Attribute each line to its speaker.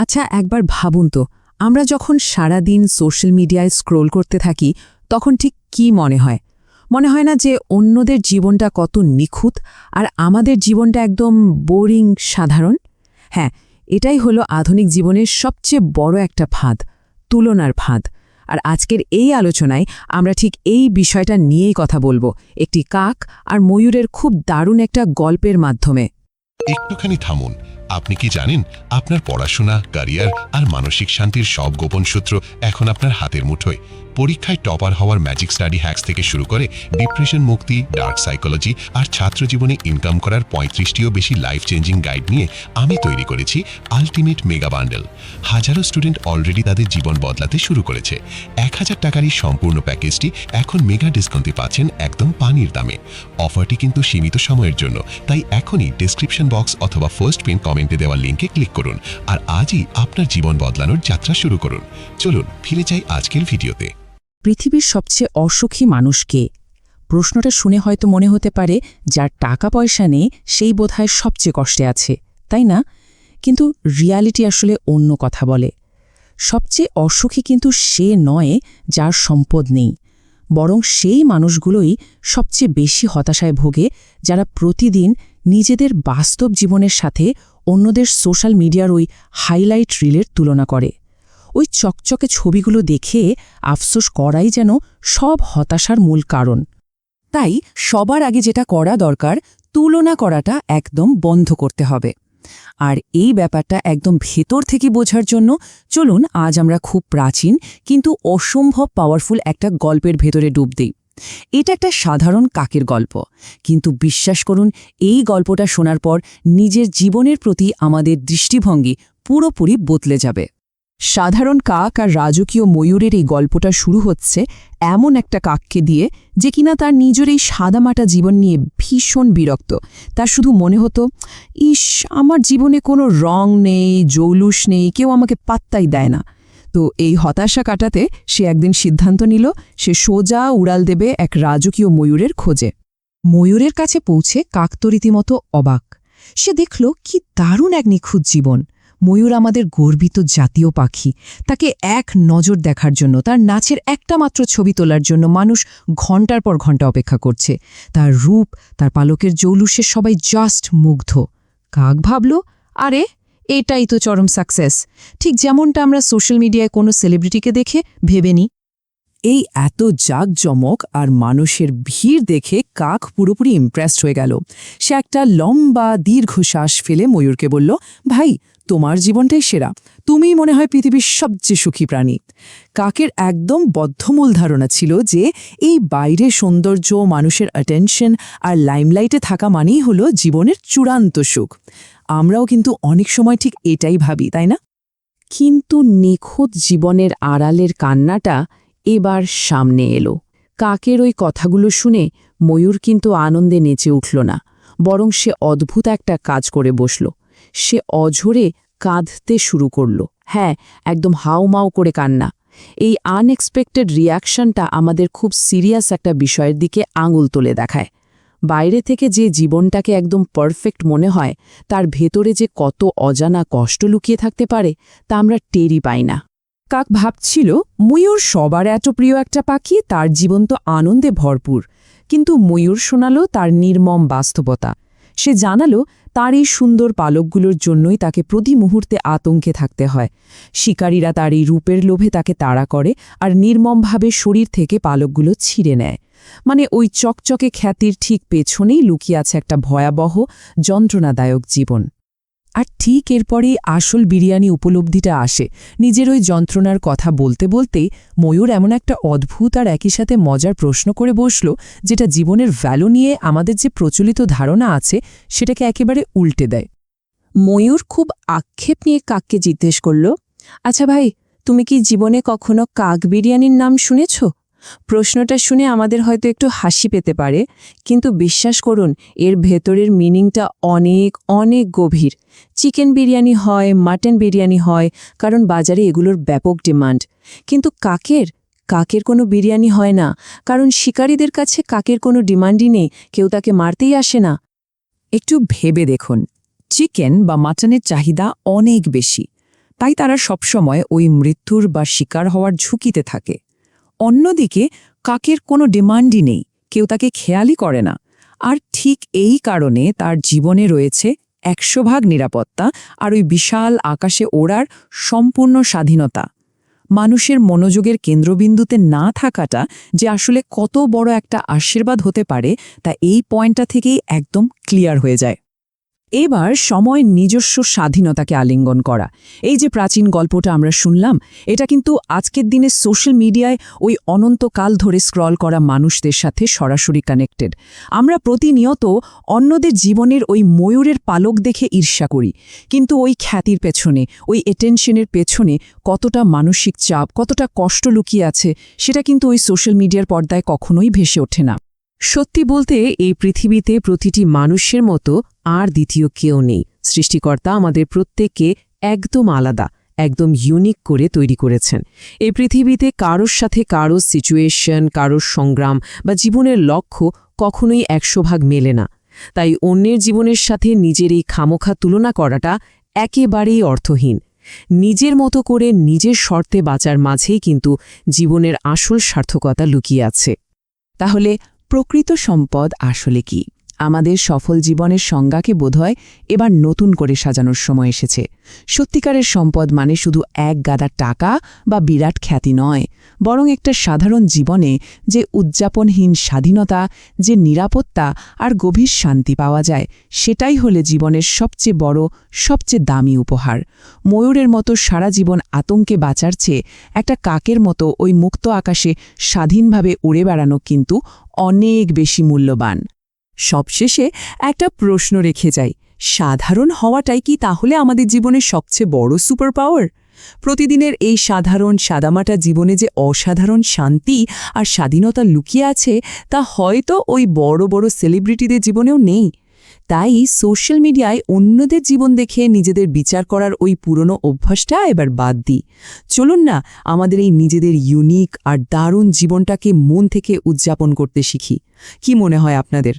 Speaker 1: আচ্ছা, একবার ভাবুন তো, আমরা যখন সারাদিন সোশ্যাল মিডিয়ায় স্ক্রোল করতে থাকি তখন ঠিক কি মনে হয়? মনে হয় না যে অন্যদের জীবনটা কত নিখুঁত আর আমাদের জীবনটা একদম বোরিং, সাধারণ? হ্যাঁ, এটাই হলো আধুনিক জীবনের সবচেয়ে বড় একটা ফাঁদ, তুলনার ফাঁদ। আর আজকের এই আলোচনায় আমরা ঠিক এই বিষয়টা নিয়েই কথা বলবো, একটি কাক আর ময়ূরের খুব দারুণ একটা গল্পের মাধ্যমে।
Speaker 2: একটুখানি থামুন। আপনি কি জানেন আপনার পড়াশোনা, ক্যারিয়ার আর মানসিক শান্তির সব গোপন সূত্র এখন আপনার হাতের মুঠোয়? পরীক্ষায় টপার হওয়ার ম্যাজিক স্টাডি হ্যাক্স থেকে শুরু করে ডিপ্রেশন মুক্তি, ডার্ক সাইকোলজি আর ছাত্র জীবনে ইনকাম করার 35টিও বেশি লাইফ চেঞ্জিং গাইড নিয়ে আমি তৈরি করেছি আলটিমেট মেগা বান্ডেল। হাজারো স্টুডেন্ট অলরেডি তাদের জীবন বদলাতে শুরু করেছে। 1000 টাকার এই সম্পূর্ণ প্যাকেজটি এখন মেগা ডিসকাউন্টে পাচ্ছেন একদম পানির দামে। অফারটি কিন্তু সীমিত সময়ের জন্য, তাই এখনই ডেসক্রিপশন বক্স অথবা ফার্স্ট পিন কমেন্টে দেওয়া লিঙ্কে ক্লিক করুন আর আজই আপনার জীবন বদলানোর যাত্রা শুরু করুন। চলুন ফিরে যাই আজকের ভিডিওতে।
Speaker 3: পৃথিবীর সবচেয়ে অসুখী মানুষ কে? প্রশ্নটা শুনে হয়তো মনে হতে পারে যার টাকা পয়সা নেই সেই বোধহয় সবচেয়ে কষ্টে আছে, তাই না? কিন্তু রিয়ালিটি আসলে অন্য কথা বলে। সবচেয়ে অসুখী কিন্তু সে নয় যার সম্পদ নেই, বরং সেই মানুষগুলোই সবচেয়ে বেশি হতাশায় ভোগে, যারা প্রতিদিন নিজেদের বাস্তব জীবনের সাথে অন্যদের সোশ্যাল মিডিয়ার ওই হাইলাইট রিলের তুলনা করে। ওই চকচকে ছবিগুলো দেখে আফসোস করাই যেন সব হতাশার মূল কারণ। তাই সবার আগে যেটা করা দরকার, তুলনা করাটা একদম বন্ধ করতে হবে। আর এই ব্যাপারটা একদম ভেতর থেকে বোঝার জন্য চলুন আজ আমরা খুব প্রাচীন কিন্তু অসম্ভব পাওয়ারফুল একটা গল্পের ভেতরে ডুব দিই। এটা একটা সাধারণ কাকের গল্প, কিন্তু বিশ্বাস করুন, এই গল্পটা শোনার পর নিজের জীবনের প্রতি আমাদের দৃষ্টিভঙ্গি পুরোপুরি বদলে যাবে। সাধারণ কাক আর রাজকীয় ময়ূরের এই গল্পটা শুরু হচ্ছে এমন একটা কাককে দিয়ে যে কিনা তার নিজের এই সাদামাটা জীবন নিয়ে ভীষণ বিরক্ত। তার শুধু মনে হতো, ইস, আমার জীবনে কোনো রং নেই, জৌলুস নেই, কেউ আমাকে পাত্তাই দেয় না। তো এই হতাশা কাটাতে সে একদিন সিদ্ধান্ত নিল সে সোজা উড়াল দেবে এক রাজকীয় ময়ূরের খোঁজে। ময়ূরের কাছে পৌঁছে কাক তো রীতিমতো অবাক। সে দেখল কি দারুণ এক নিখুঁত জীবন। ময়ূর আমাদের গর্বিত জাতীয় পাখি, তাকে এক নজর দেখার জন্য, তার নাচের একটা মাত্র ছবি তোলার জন্য মানুষ ঘণ্টার পর ঘণ্টা অপেক্ষা করছে। তার রূপ, তার পালকের জৌলুসে সবাই জাস্ট মুগ্ধ। কাক ভাবল, আরে এটাই তো চরম সাকসেস, ঠিক যেমনটা আমরা সোশ্যাল মিডিয়ায় কোনো সেলিব্রিটিকে দেখে ভেবে নিই। এই এত জাঁকজমক আর মানুষের ভিড় দেখে কাক পুরোপুরি ইমপ্রেসড হয়ে গেল। সে একটা লম্বা দীর্ঘশ্বাস ফেলে ময়ূরকে বলল, ভাই, তোমার জীবনটাই সেরা, তুমিই মনে হয় পৃথিবীর সবচেয়ে সুখী প্রাণী। কাকের একদম বদ্ধমূল ধারণা ছিল যে এই বাইরে সৌন্দর্য, মানুষের অ্যাটেনশন আর লাইমলাইটে থাকা মানেই হলো জীবনের চূড়ান্ত সুখ। আমরাও কিন্তু অনেক সময় ঠিক এটাই ভাবি, তাই না? কিন্তু নিখুঁত জীবনের আড়ালের কান্নাটা এবার সামনে এলো। কাকের ওই কথাগুলো শুনে ময়ূর কিন্তু আনন্দে নেচে উঠল না, বরং সে অদ্ভুত একটা কাজ করে বসল। সে অঝরে কাঁদতে শুরু করল। হ্যাঁ, একদম হাউমাউ করে কান্না। এই আনএক্সপেক্টেড রিয়াকশনটা আমাদের খুব সিরিয়াস একটা বিষয়ের দিকে আঙুল তুলে দেখায়। বাইরে থেকে যে জীবনটাকে একদম পারফেক্ট মনে হয়, তার ভেতরে যে কত অজানা কষ্ট লুকিয়ে থাকতে পারে তা আমরা টেরই পাই না। কাক ভাবছিল, ময়ূর সবার এত প্রিয় একটা পাখি, তার জীবন তো আনন্দে ভরপুর। কিন্তু ময়ূর শোনালো তার নির্মম বাস্তবতা। সে জানালো তার এই সুন্দর পালকগুলোর জন্যই তাকে প্রতি মুহূর্তে আতঙ্কে থাকতে হয়। শিকারীরা তার এই রূপের লোভে তাকে তাড়া করে আর নির্মমভাবে শরীর থেকে পালকগুলো ছিঁড়ে নেয়। মানে ওই চকচকে খ্যাতির ঠিক পেছনেই লুকিয়ে আছে একটা ভয়াবহ, যন্ত্রণাদায়ক জীবন। আর ঠিক এরপরেই আসল বিরিয়ানি উপলব্ধিটা আসে। নিজের ওই যন্ত্রণার কথা বলতে বলতেই ময়ূর এমন একটা অদ্ভুত আর একই সাথে মজার প্রশ্ন করে বসল, যেটা জীবনের ভ্যালু নিয়ে আমাদের যে প্রচলিত ধারণা আছে সেটাকে একেবারে উল্টে দেয়। ময়ূর খুব আক্ষেপ নিয়ে কাককে জিজ্ঞেস করল, আচ্ছা ভাই, তুমি কি জীবনে কখনো কাক বিরিয়ানির নাম শুনেছ? প্রশ্নটা শুনে আমাদের হয়তো একটু হাসি পেতে পারে, কিন্তু বিশ্বাস করুন, এর ভেতরের মিনিংটা অনেক অনেক গভীর। চিকেন বিরিয়ানি হয়, মাটন বিরিয়ানি হয়, কারণ বাজারে এগুলোর ব্যাপক ডিমান্ড। কিন্তু কাকের কোনো বিরিয়ানি হয় না, কারণ শিকারীদের কাছে কাকের কোনো ডিমান্ডই নেই, কেউ তাকে মারতেই আসে না। একটু ভেবে দেখুন, চিকেন বা মাটনের চাহিদা অনেক বেশি,
Speaker 1: তাই তারা সবসময় ওই মৃত্যুর বা শিকার হওয়ার ঝুঁকিতে থাকে। অন্যদিকে কাকের কোনো ডিমান্ডই নেই, কেউ তাকে খেয়ালই করে না। আর ঠিক এই কারণে তার জীবনে রয়েছে 100% নিরাপত্তা আর ওই বিশাল আকাশে ওড়ার সম্পূর্ণ স্বাধীনতা। মানুষের মনোযোগের কেন্দ্রবিন্দুতে না থাকাটা যে আসলে কত বড় একটা আশীর্বাদ হতে পারে তা এই পয়েন্টটা থেকেই একদম ক্লিয়ার হয়ে যায়। এবার সময় নিজস্ব স্বাধীনতাকে আলিঙ্গন করা। এই যে প্রাচীন গল্পটা আমরা শুনলাম, এটা কিন্তু আজকের দিনে সোশ্যাল মিডিয়ায় ওই অনন্তকাল ধরে স্ক্রল করা মানুষদের সাথে সরাসরি কানেক্টেড। আমরা প্রতিনিয়ত অন্যদের জীবনের ওই ময়ূরের পালক দেখে ঈর্ষা করি, কিন্তু ওই খ্যাতির পেছনে, ওই অ্যাটেনশনের পেছনে কতটা মানসিক চাপ, কতটা কষ্ট লুকিয়ে আছে, সেটা কিন্তু ওই সোশ্যাল মিডিয়ার পর্দায় কখনোই ভেসে ওঠে না। সত্যি বলতে এই পৃথিবীতে প্রতিটি মানুষের মতো আর দ্বিতীয় কেউ নেই। সৃষ্টিকর্তা আমাদের প্রত্যেককে একদম আলাদা, একদম ইউনিক করে তৈরি করেছেন। এই পৃথিবীতে কারোর সাথে কারোর সিচুয়েশন, কারোর সংগ্রাম বা জীবনের লক্ষ্য কখনোই 100% মেলে না। তাই অন্যের জীবনের সাথে নিজের এই খামোখা তুলনা করাটা একেবারেই অর্থহীন। নিজের মতো করে নিজের শর্তে বাঁচার মাঝেই কিন্তু জীবনের আসল সার্থকতা লুকিয়ে আছে। তাহলে প্রকৃত সম্পদ আসলে কি? আমাদের সফল জীবনের সংজ্ঞাকে বোধহয় এবার নতুন করে সাজানোর সময় এসেছে। সত্যিকারের সম্পদ মানে শুধু এক গাদা টাকা বা বিরাট খ্যাতি নয়, বরং একটা সাধারণ জীবনে যে উদযাপনহীন স্বাধীনতা, যে নিরাপত্তা আর গভীর শান্তি পাওয়া যায়, সেটাই হলে জীবনের সবচেয়ে বড়, সবচেয়ে দামি উপহার। ময়ূরের মতো সারা জীবন আতঙ্কে বাঁচার চেয়ে একটা কাকের মতো ওই মুক্ত আকাশে স্বাধীনভাবে উড়ে বেড়ানো কিন্তু অনেক বেশি মূল্যবান। সবশেষে একটা প্রশ্ন রেখে যাই, সাধারণ হওয়াটাই কি তাহলে আমাদের জীবনের সবচেয়ে বড় সুপার পাওয়ার? প্রতিদিনের এই সাধারণ সাদামাটা জীবনে যে অসাধারণ শান্তি আর স্বাধীনতা লুকিয়ে আছে, তা হয়তো ওই বড় বড় সেলিব্রিটিদের জীবনেও নেই। তাই সোশ্যাল মিডিয়ায় অন্যদের জীবন দেখে নিজেদের বিচার করার ওই পুরনো অভ্যাসটা এবার বাদ দিই। চলুন না আমাদের এই নিজেদের ইউনিক আর দারুণ জীবনটাকে মন থেকে উদযাপন করতে শিখি। কি মনে হয় আপনাদের?